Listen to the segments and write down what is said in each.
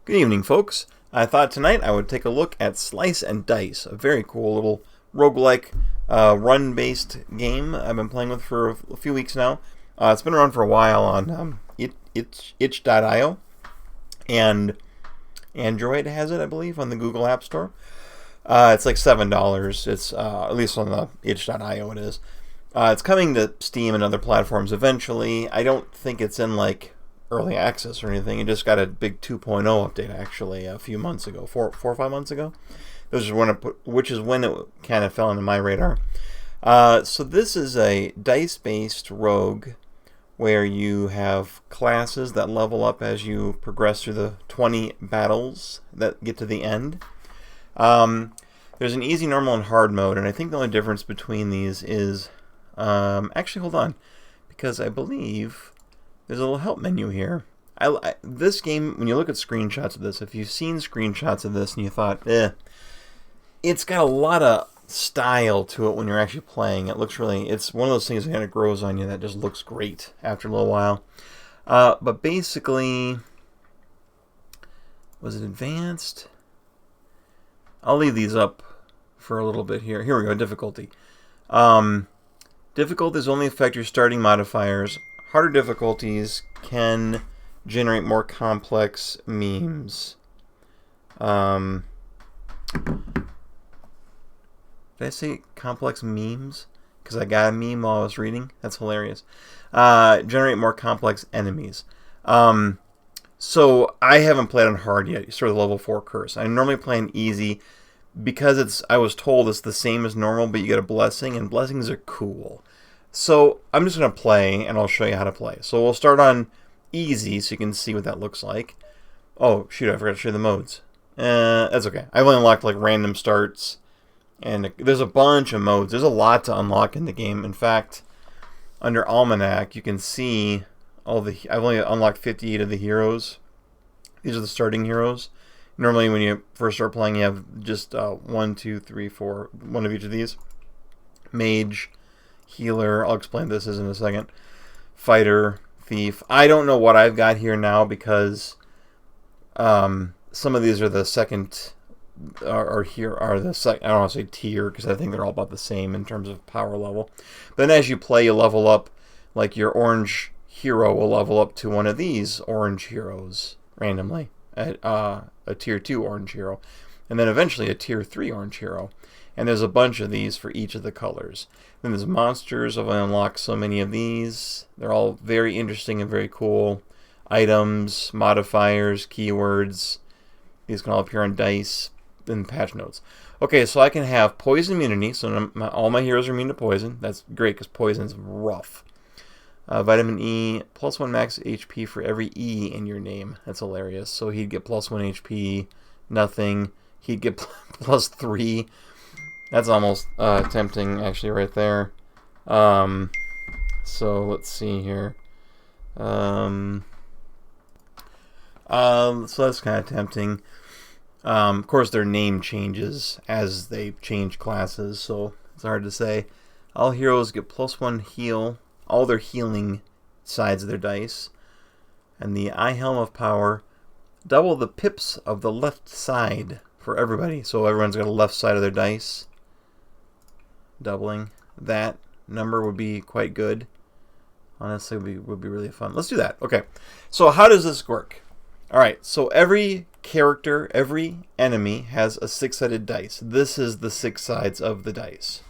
Good evening, folks. I thought tonight I would take a look at Slice and Dice, a very cool little roguelike run-based game I've been playing with for a few weeks now. It's been around for a while on itch.io, and Android has it, I believe, on the Google App Store. It's like $7. It's at least on the itch.io it is. It's coming to Steam and other platforms eventually. I don't think it's in like early access or anything. It just got a big 2.0 update actually a few months ago, 4 or 5 months ago. Which is when it kind of fell into my radar. So this is a dice-based rogue where you have classes that level up as you progress through the 20 battles that get to the end. There's an easy, normal, and hard mode, and I think the only difference between these is actually, hold on, because I believe there's a little help menu here. This game, when you look at screenshots of this, if you've seen screenshots of this and you thought, it's got a lot of style to it when you're actually playing. It looks really, it's one of those things that kind of grows on you that just looks great after a little while. But basically, was it advanced? I'll leave these up for a little bit here. Here we go, difficulty. Difficulties only affect your starting modifiers. Harder difficulties can generate more complex memes. Did I say complex memes? Because I got a meme while I was reading. That's hilarious. Generate more complex enemies. So I haven't played on hard yet. Sort of level 4 curse. I normally play on easy because I was told it's the same as normal, but you get a blessing, and blessings are cool. So I'm just going to play, and I'll show you how to play. So we'll start on easy, so you can see what that looks like. Oh, shoot, I forgot to show you the modes. That's okay. I've only unlocked like random starts, and there's a bunch of modes. There's a lot to unlock in the game. In fact, under Almanac, you can see I've only unlocked 58 of the heroes. These are the starting heroes. Normally, when you first start playing, you have just 1, 2, 3, 4, one of each of these. Mage, healer, I'll explain this in a second. Fighter, thief. I don't know what I've got here now because some of these are the second, or here are the second. I don't want to say tier because I think they're all about the same in terms of power level. Then as you play, you level up. Like your orange hero will level up to one of these orange heroes randomly, at a tier 2 orange hero, and then eventually a tier 3 orange hero. And there's a bunch of these for each of the colors. Then there's monsters. I've unlocked so many of these. They're all very interesting and very cool. Items, modifiers, keywords. These can all appear on dice and patch notes. Okay, so I can have poison immunity. So all my heroes are immune to poison. That's great because poison's rough. Vitamin E, +1 max HP for every E in your name. That's hilarious. So he'd get +1 HP, nothing. He'd get +3. That's almost tempting, actually, right there. So let's see here. So that's kind of tempting. Of course, their name changes as they change classes, so it's hard to say. All heroes get +1 heal. All their healing sides of their dice. And the Eye Helm of Power, double the pips of the left side for everybody. So everyone's got a left side of their dice. Doubling that number would be quite good. Honestly, would be really fun. Let's do that. Okay, so how does this work? Alright, so every character, every enemy has a 6-sided dice. This is the 6 sides of the dice.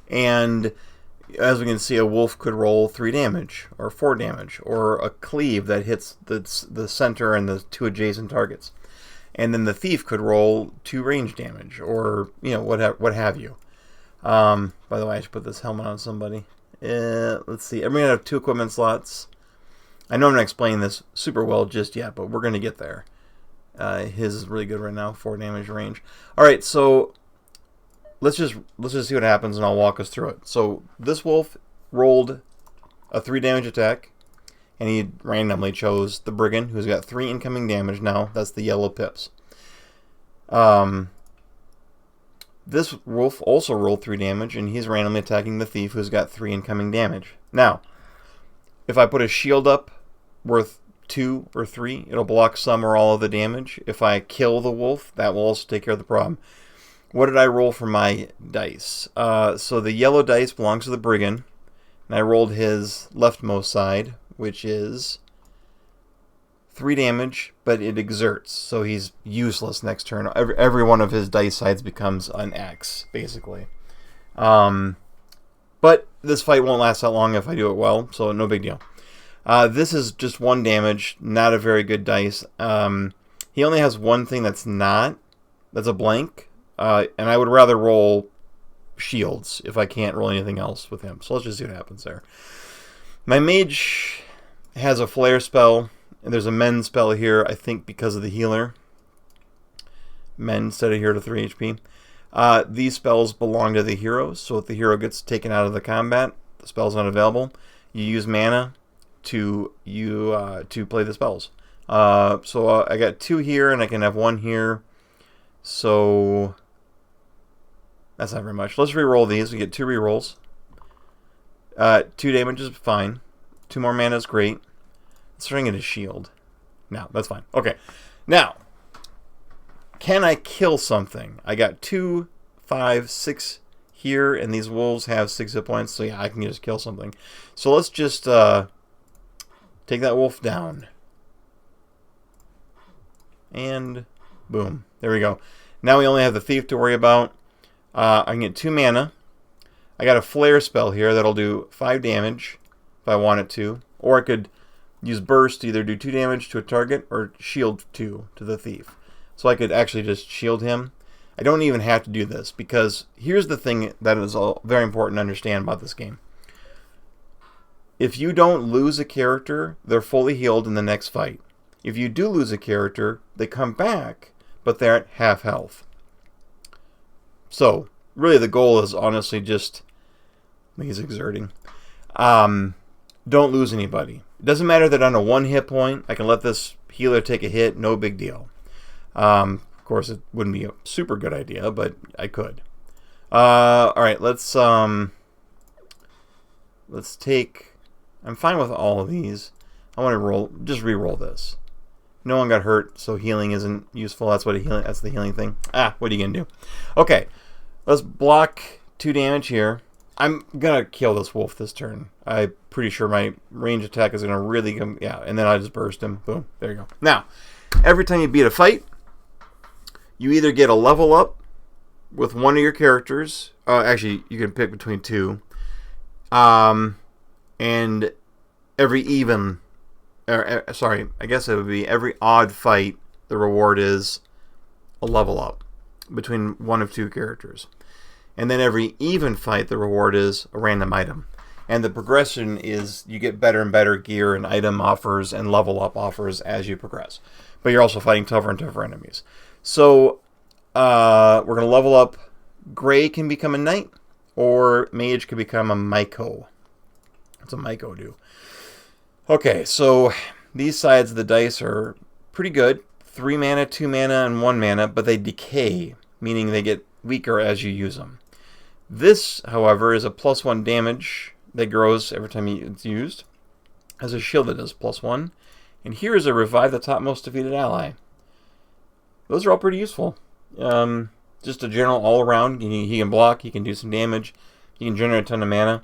And as we can see, a wolf could roll 3 damage, or 4 damage, or a cleave that hits the center and the 2 adjacent targets. And then the thief could roll 2 range damage, or what have you. By the way, I should put this helmet on somebody. Let's see. Everybody have 2 equipment slots. I know I'm not explaining this super well just yet, but we're gonna get there. His is really good right now, 4 damage range. All right, so let's just see what happens, and I'll walk us through it. So this wolf rolled a 3 damage attack, and he randomly chose the brigand, who's got 3 incoming damage now. That's the yellow pips. This wolf also rolled 3 damage, and he's randomly attacking the thief, who's got 3 incoming damage. Now, if I put a shield up worth 2 or 3, it'll block some or all of the damage. If I kill the wolf, that will also take care of the problem. What did I roll for my dice? So the yellow dice belongs to the brigand, and I rolled his leftmost side, which is 3 damage, but it exerts, so he's useless next turn. Every one of his dice sides becomes an X, basically. But this fight won't last that long if I do it well, so no big deal. This is just 1 damage, not a very good dice. He only has one thing that's a blank, and I would rather roll shields if I can't roll anything else with him. So let's just see what happens there. My mage has a flare spell, and there's a mend spell here, I think because of the healer. Mend instead of here to 3 HP. These spells belong to the heroes, so if the hero gets taken out of the combat, the spell's not available. You use mana to play the spells. So I got 2 here, and I can have 1 here. So that's not very much. Let's re-roll these. We get 2 re-rolls. 2 damage is fine. 2 more mana is great. Let's bring it a shield. No, that's fine. Okay. Now, can I kill something? I got 2, 5, 6 here, and these wolves have 6 hit points, so yeah, I can just kill something. So let's just take that wolf down. And boom. There we go. Now we only have the thief to worry about. I can get 2 mana. I got a flare spell here that'll do 5 damage if I want it to. Or I could use burst to either do 2 damage to a target or shield 2 to the thief. So I could actually just shield him. I don't even have to do this because here's the thing that is very important to understand about this game. If you don't lose a character, they're fully healed in the next fight. If you do lose a character, they come back, but they're at half health. So, really the goal is honestly just... He's exerting. Don't lose anybody. It doesn't matter that on a 1 hit point, I can let this healer take a hit, no big deal. Of course, it wouldn't be a super good idea, but I could. Alright, let's take... I'm fine with all of these. I want to just re-roll this. No one got hurt, so healing isn't useful. That's the healing thing. What are you gonna do? Okay, let's block 2 damage here. I'm gonna kill this wolf this turn. I'm pretty sure my range attack is gonna really come. Yeah, and then I just burst him. Boom. There you go. Now, every time you beat a fight, you either get a level up with one of your characters. Actually, you can pick between 2. And every even. Sorry, I guess it would be every odd fight, the reward is a level up between 1 of 2 characters. And then every even fight, the reward is a random item. And the progression is you get better and better gear and item offers and level up offers as you progress. But you're also fighting tougher and tougher enemies. So we're going to level up. Gray can become a knight, or mage can become a Myco. What's a Myco do? Okay, so these sides of the dice are pretty good. 3 mana, 2 mana, and 1 mana, but they decay, meaning they get weaker as you use them. This, however, is a +1 damage that grows every time it's used. Has a shield that does +1. And here is a revive the topmost defeated ally. Those are all pretty useful. Just a general all-around. He can block, he can do some damage, he can generate a ton of mana.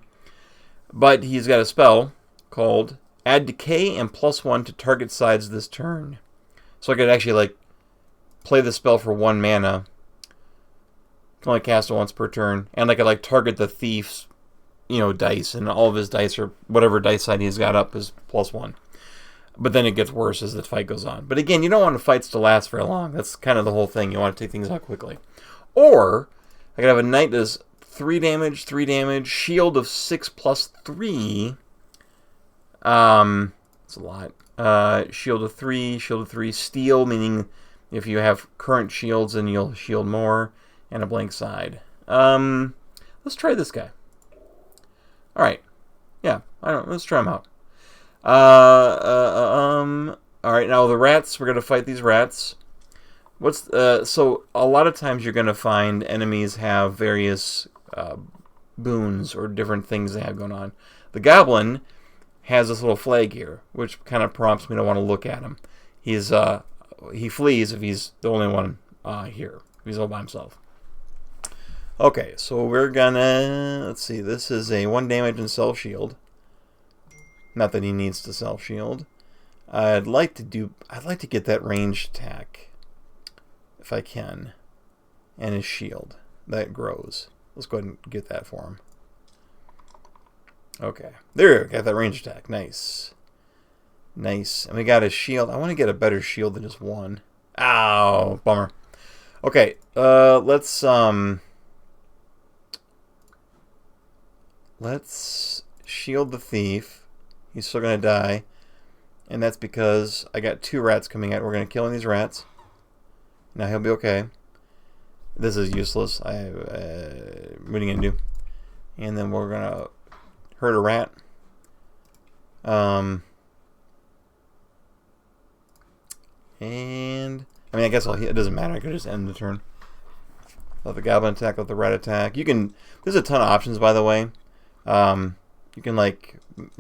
But he's got a spell called Add Decay and +1 to target sides this turn. So I could actually play the spell for 1 mana. Can only cast it once per turn, and I could target the thief's, dice, and all of his dice or whatever dice side he's got up is +1. But then it gets worse as the fight goes on. But again, you don't want the fights to last very long. That's kind of the whole thing. You want to take things out quickly. Or I could have a knight that does 3 damage, 3 damage, shield of 6 + 3. It's a lot. Shield of 3, steel, meaning if you have current shields, then you'll shield more, and a blank side. Let's try this guy. Alright. Yeah, let's try him out. Alright, now the rats, we're going to fight these rats. So a lot of times you're going to find enemies have various boons or different things they have going on. The goblin has this little flag here, which kind of prompts me to want to look at him. He flees if he's the only one here. If he's all by himself. Okay, so we're gonna, let's see, this is a 1 damage and self shield. Not that he needs to self shield. I'd like to get that ranged attack if I can, and his shield that grows. Let's go ahead and get that for him. Okay, there, got that range attack. Nice. Nice. And we got his shield. I want to get a better shield than just 1. Ow, bummer. Okay, let's shield the thief. He's still going to die. And that's because I got 2 rats coming out. We're going to kill these rats. Now he'll be okay. This is useless. What are you going to do? And then we're going to hurt a rat. And I mean, I guess it doesn't matter. I could just end the turn. Let the goblin attack, let the rat attack. There's a ton of options, by the way. You can like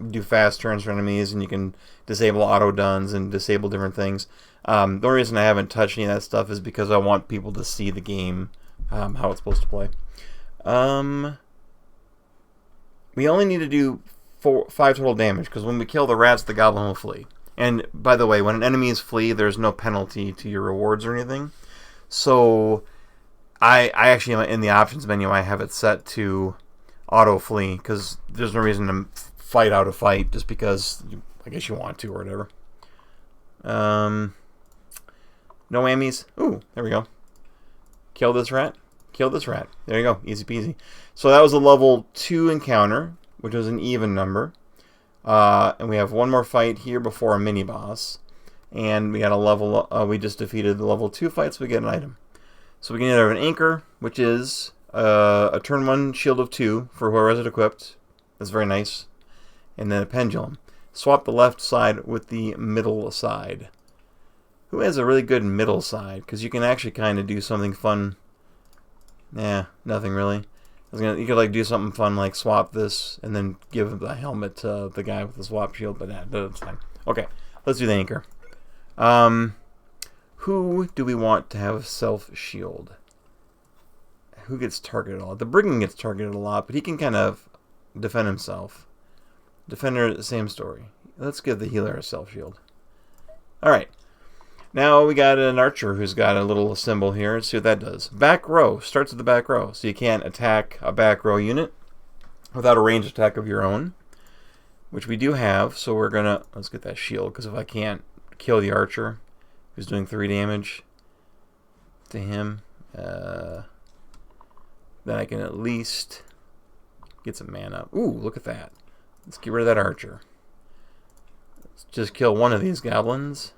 do fast turns for enemies, and you can disable auto duns and disable different things. The only reason I haven't touched any of that stuff is because I want people to see the game, how it's supposed to play. We only need to do 5 total damage, because when we kill the rats, the goblin will flee. And by the way, when enemies flee, there's no penalty to your rewards or anything. So I actually, in the options menu, I have it set to auto flee, because there's no reason to fight out a fight just because I guess you want to or whatever. No whammies. Ooh, there we go. Kill this rat. Kill this rat. There you go. Easy peasy. So that was a level 2 encounter, which was an even number. And we have one more fight here before a mini boss. And we got a level. We just defeated the level 2 fight, so we get an item. So we can either have an anchor, which is a turn 1 shield of 2 for whoever has it equipped. That's very nice. And then a pendulum. Swap the left side with the middle side. Who has a really good middle side? Because you can actually kind of do something fun. Nah, nothing really. You could like do something fun like swap this and then give the helmet to the guy with the swap shield, but that's fine. Okay, let's do the anchor. Who do we want to have self-shield? Who gets targeted a lot? The brigand gets targeted a lot, but he can kind of defend himself. Defender, same story. Let's give the healer a self-shield. Alright. Now we got an archer who's got a little symbol here. Let's see what that does. Back row. Starts at the back row. So you can't attack a back row unit without a ranged attack of your own, which we do have. So we're going to... Let's get that shield, because if I can't kill the archer who's doing 3 damage to him, then I can at least get some mana. Ooh, look at that. Let's get rid of that archer. Let's just kill one of these goblins.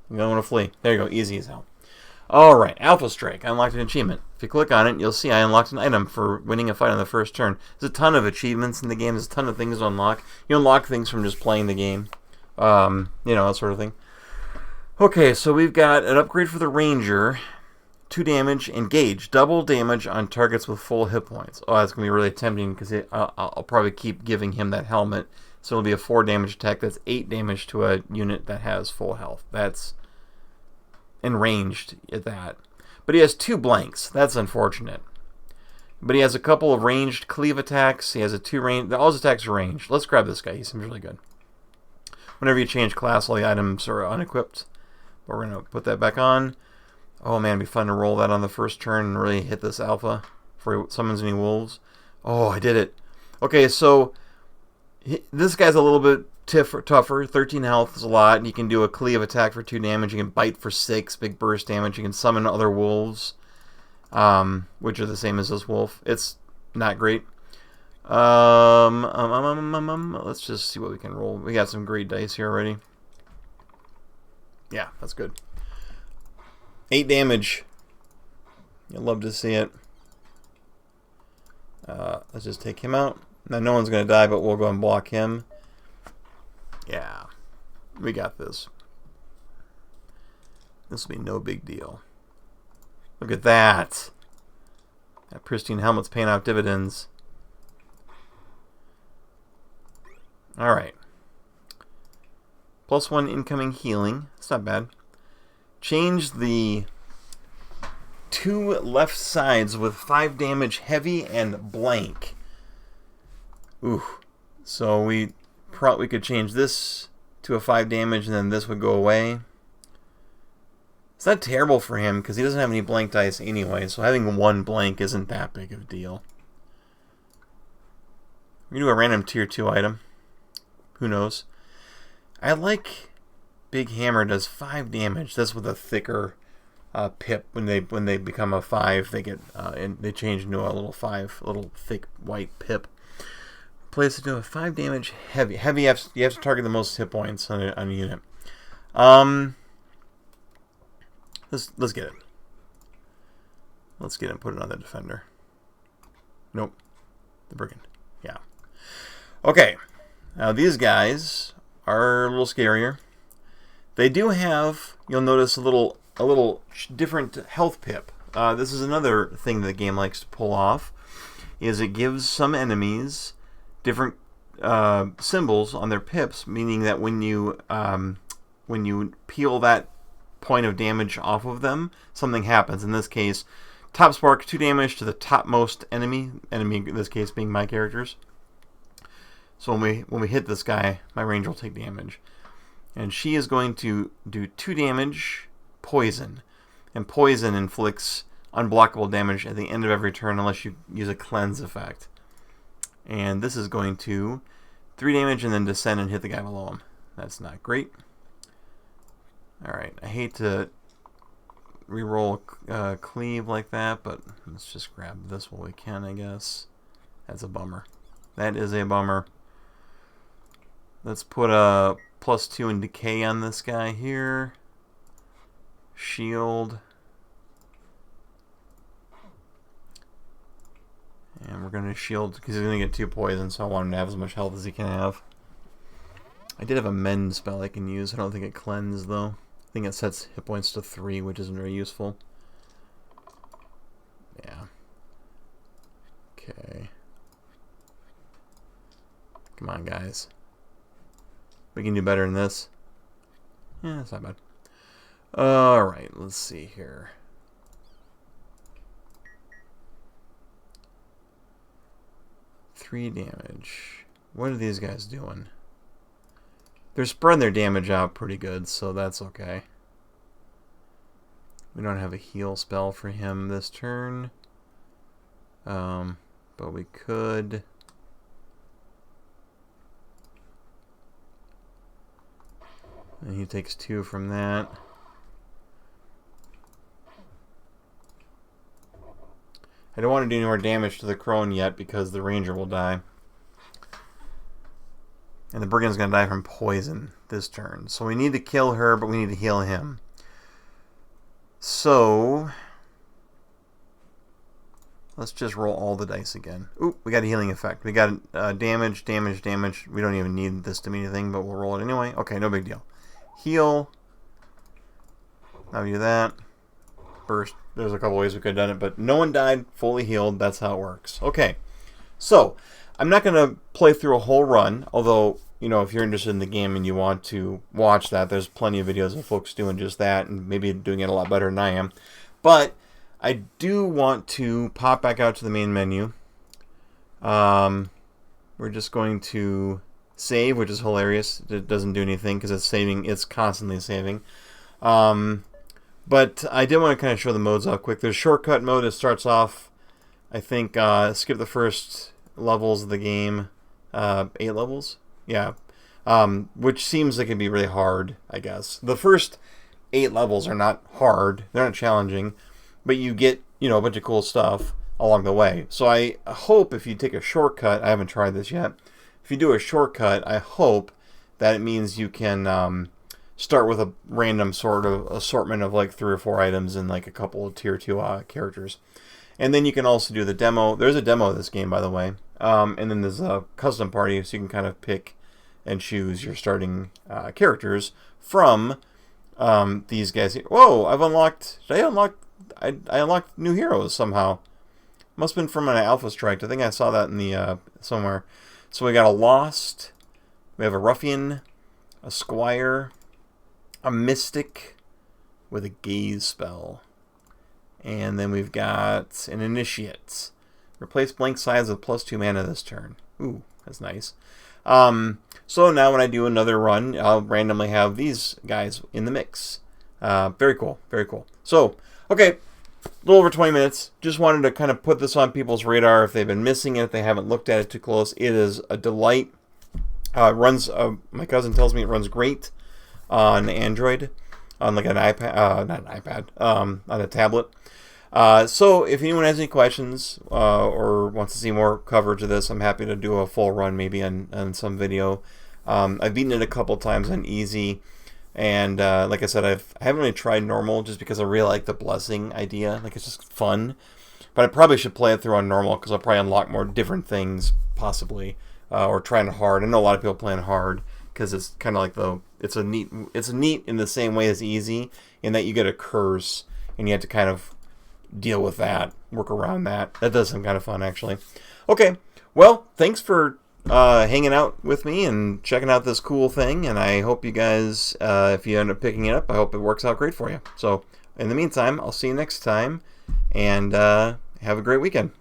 You don't want to flee. There you go. Easy as hell. Alright, Alpha Strike. I unlocked an achievement. If you click on it, you'll see I unlocked an item for winning a fight on the first turn. There's a ton of achievements in the game. There's a ton of things to unlock. You unlock things from just playing the game. You know, that sort of thing. Okay, so we've got an upgrade for the Ranger. 2 damage, engage. Double damage on targets with full hit points. Oh, that's going to be really tempting, because I'll probably keep giving him that helmet. So it'll be a 4 damage attack. That's 8 damage to a unit that has full health. That's enraged at that. But he has 2 blanks. That's unfortunate. But he has a couple of ranged cleave attacks. He has a 2 range. All his attacks are ranged. Let's grab this guy. He seems really good. Whenever you change class, all the items are unequipped. But we're going to put that back on. Oh man, it'd be fun to roll that on the first turn and really hit this alpha before he summons any wolves. Oh, I did it. Okay, so this guy's a little bit tougher. 13 health is a lot. And you can do a cleave attack for 2 damage. You can bite for 6, big burst damage. You can summon other wolves, which are the same as this wolf. It's not great. Let's just see what we can roll. We got some great dice here already. Yeah, that's good. 8 damage. You'll love to see it. Let's just take him out. Now, no one's going to die, but we'll go and block him. Yeah. We got this. This will be no big deal. Look at that. That pristine helmet's paying out dividends. Alright. +1 incoming healing. It's not bad. Change the 2 left sides with 5 damage heavy and blank. Ooh. So we could change this to a 5 damage and then this would go away. It's not terrible for him because he doesn't have any blank dice anyway, so having 1 blank isn't that big of a deal. We're going to do a random tier 2 item. Who knows? I like Big Hammer does 5 damage. That's with a thicker pip. When they become a 5, they get and they change into a little 5, little thick white pip. Place to do a 5 damage heavy. Heavy, you have to target the most hit points on a unit. Let's get it. Let's get it and put it on the defender. Nope. The brigand. Yeah. Okay. Now these guys are a little scarier. They do have, you'll notice, a little different health pip. This is another thing that the game likes to pull off, is it gives some enemies different symbols on their pips, meaning that when you peel that point of damage off of them, something happens. In this case, top spark 2 damage to the topmost enemy in this case being my characters. So when we hit this guy, my ranger will take damage. And she is going to do 2 damage poison. And poison inflicts unblockable damage at the end of every turn unless you use a cleanse effect. And this is going to 3 damage and then descend and hit the guy below him. That's not great. Alright, I hate to reroll cleave like that, but let's just grab this while we can, I guess. That's a bummer. That is a bummer. Let's put a +2 in decay on this guy here. Shield. And we're going to shield because he's going to get 2 poison, so I want him to have as much health as he can have. I did have a mend spell I can use. I don't think it cleanses, though. I think it sets hit points to 3, which isn't very useful. Yeah. Okay. Come on, guys. We can do better than this. Yeah, that's not bad. Alright, let's see here. Three damage. What are these guys doing? They're spreading their damage out pretty good, so that's okay. We don't have a heal spell for him this turn. But we could. And he takes 2 from that. I don't want to do any more damage to the crone yet because the ranger will die. And the brigand's going to die from poison this turn. So we need to kill her, but we need to heal him. So let's just roll all the dice again. Ooh, we got a healing effect. We got damage, damage, damage. We don't even need this to mean anything, but we'll roll it anyway. Okay, no big deal. Heal. Now we do that. Burst. There's a couple ways we could have done it, but no one died, fully healed. That's how it works. Okay, so I'm not going to play through a whole run, although, you know, if you're interested in the game and you want to watch that, there's plenty of videos of folks doing just that and maybe doing it a lot better than I am. But I do want to pop back out to the main menu. We're just going to save, which is hilarious. It doesn't do anything because it's saving. It's constantly saving. But I did want to kind of show the modes off quick. There's shortcut mode. It starts off, I think, skip the first levels of the game. 8 levels? Yeah. Which seems like it'd be really hard, I guess. The first 8 levels are not hard. They're not challenging. But you get, you know, a bunch of cool stuff along the way. So I hope if you take a shortcut, I haven't tried this yet. If you do a shortcut, I hope that it means you can start with a random sort of assortment of like 3 or 4 items and like a couple of tier 2 characters. And then you can also do the demo. There's a demo of this game, by the way. And then there's a custom party, so you can kind of pick and choose your starting characters from these guys here. Whoa, I've unlocked... Did I unlocked new heroes somehow. Must have been from an Alpha Strike. I think I saw that in the somewhere. So we got a Lost, We have a ruffian, a squire, a mystic with a gaze spell. And then we've got an initiate. Replace blank sides with +2 mana this turn. Ooh, that's nice. So now when I do another run, I'll randomly have these guys in the mix. Very cool, very cool. So, okay, a little over 20 minutes. Just wanted to kind of put this on people's radar if they've been missing it, if they haven't looked at it too close. It is a delight. Runs. My cousin tells me it runs great on Android, on like an iPad, not an iPad, on a tablet. So if anyone has any questions or wants to see more coverage of this, I'm happy to do a full run maybe on some video. I've beaten it a couple times on easy, and like I said, I haven't really tried normal just because I really like the blessing idea. Like, it's just fun. But I probably should play it through on normal because I'll probably unlock more different things possibly, or trying hard. I know a lot of people playing hard because it's kind of like it's neat in the same way as easy, in that you get a curse and you have to kind of deal with that, work around that. That does sound kind of fun, actually. Okay, well, thanks for hanging out with me and checking out this cool thing, and I hope you guys, if you end up picking it up, I hope it works out great for you. So, in the meantime, I'll see you next time, and have a great weekend.